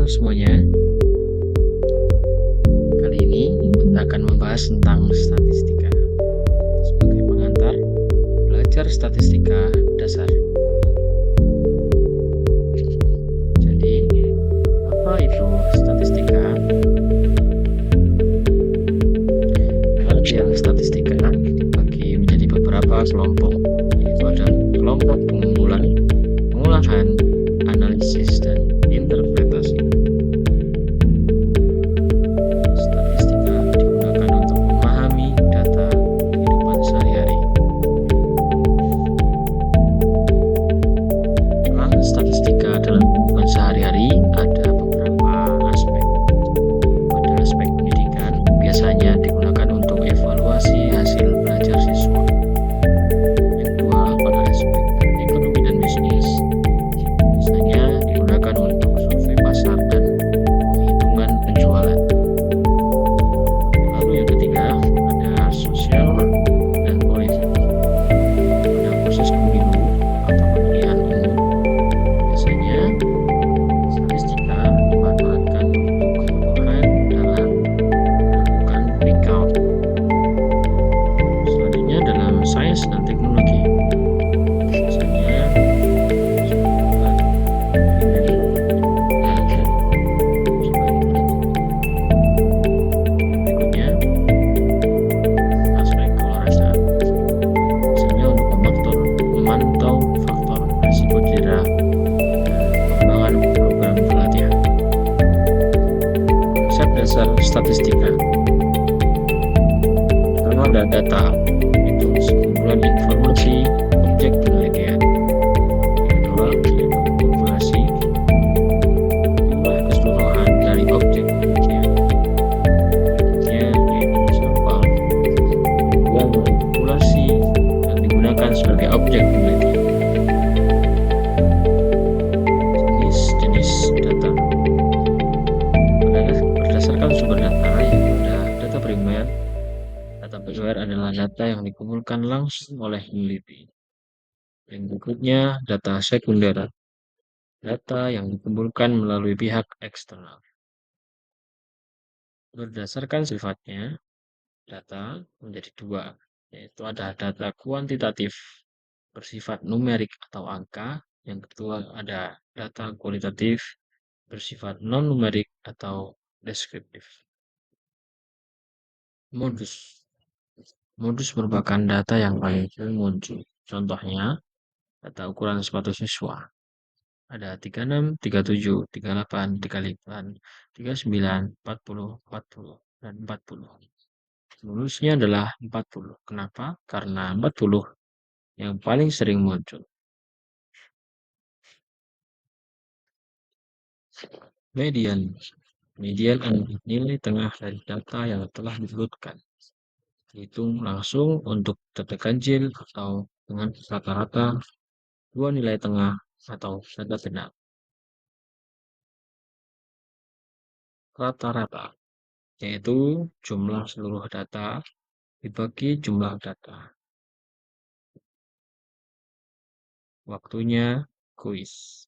semuanya. Kali ini kita akan membahas tentang statistika. Sebagai pengantar, belajar statistika dasar. Jadi, apa itu statistika? Pengertian statistika dibagi menjadi beberapa kelompok, yaitu ada kelompok pengumpulan, pengolahan, analisis, dan interpretasi. Statistika digunakan untuk memahami data kehidupan sehari-hari. Dalam statistika dalam kehidupan sehari-hari ada beberapa aspek. Pada aspek pendidikan biasanya digunakan untuk evaluasi hasil belajar siswa. Yang kedua, pada aspek ekonomi dan bisnis biasanya digunakan untuk survei pasar dan penghitungan penjualan. Lalu yang ketiga, ada sosial dan politik. Pada proses pemilu atau pemilihan umum, biasanya statistika dimanfaatkan untuk kebutuhan dalam melakukan quick count. Selanjutnya dalam sains dan teknologi, biasanya berikutnya aspek keolahragaan, misalnya untuk memantau faktor risiko cedera dan pengembangan program pelatihan. Konsep dasar statistika. Pertama ada data, itu sekumpulan informasi objek penelitian. Yang kedua yaitu populasi, jumlah keseluruhan dari objek penelitian. Berikutnya yaitu sampel yang manipulasi yang digunakan sebagai objek penelitian. Jenis-jenis data. Berdasarkan sumber data, yaitu ada data primer. Data primer adalah data yang dikumpulkan langsung oleh peneliti. Yang berikutnya data sekunder, data yang dikumpulkan melalui pihak eksternal. Berdasarkan sifatnya, data menjadi dua, yaitu ada data kuantitatif bersifat numerik atau angka. Yang kedua ada data kualitatif bersifat non-numerik atau deskriptif. Modus merupakan data yang paling sering muncul. Contohnya, data ukuran sepatu siswa. Ada 36, 37, 38, 38, 39, 40, 40, dan 40. Modusnya adalah 40. Kenapa? Karena 40 yang paling sering muncul. Median. Median adalah nilai tengah dari data yang telah diurutkan. Dihitung langsung untuk data ganjil atau dengan rata-rata dua nilai tengah atau data benar. Rata-rata, yaitu jumlah seluruh data dibagi jumlah data. Waktunya kuis.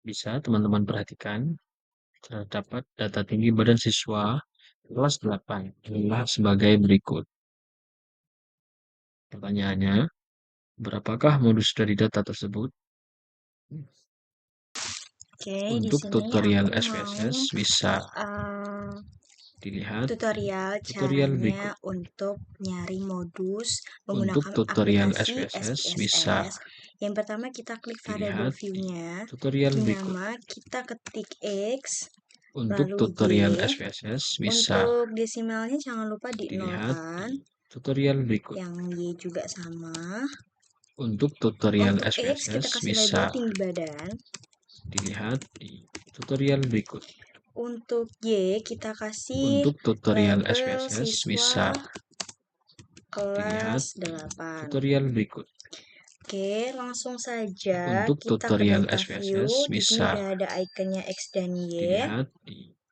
Bisa teman-teman perhatikan, terdapat data tinggi badan siswa kelas 8 adalah sebagai berikut. Pertanyaannya, berapakah modus dari data tersebut? Oke, Untuk di sini tutorial aku SPSS bisa dilihat tutorial tutorial caranya berikut. untuk nyari modus Untuk menggunakan tutorial aplikasi SPSS bisa SPSS. Yang pertama kita klik variable dilihat di view-nya, tutorial di berikut. nama kita ketik X, Untuk lalu tutorial Y. SPSS bisa Untuk desimalnya jangan lupa dilihat dinolkan, di tutorial berikut. yang Y juga sama. Untuk tutorial Untuk X kita SPSS kasih bisa label tinggi badan. dilihat di tutorial berikut. Untuk Y kita kasih Untuk tutorial label SPSS siswa bisa dilihat kelas di 8. tutorial berikut. Oke, langsung saja Untuk kita ke tutorial data view. SPSS Di sini bisa udah ada ikonnya X dan Y. dilihat di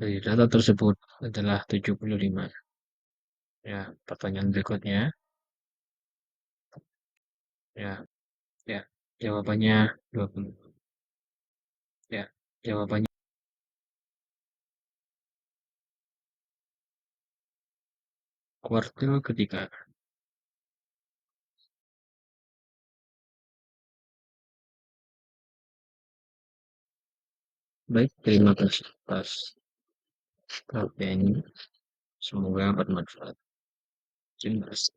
Dari data tersebut adalah 75. Ya, pertanyaan berikutnya. Ya, ya. Jawabannya 20. Ya, jawabannya kuartil ketiga. Baik, terima kasih atas perhatiannya. Semoga bermanfaat. Terima kasih.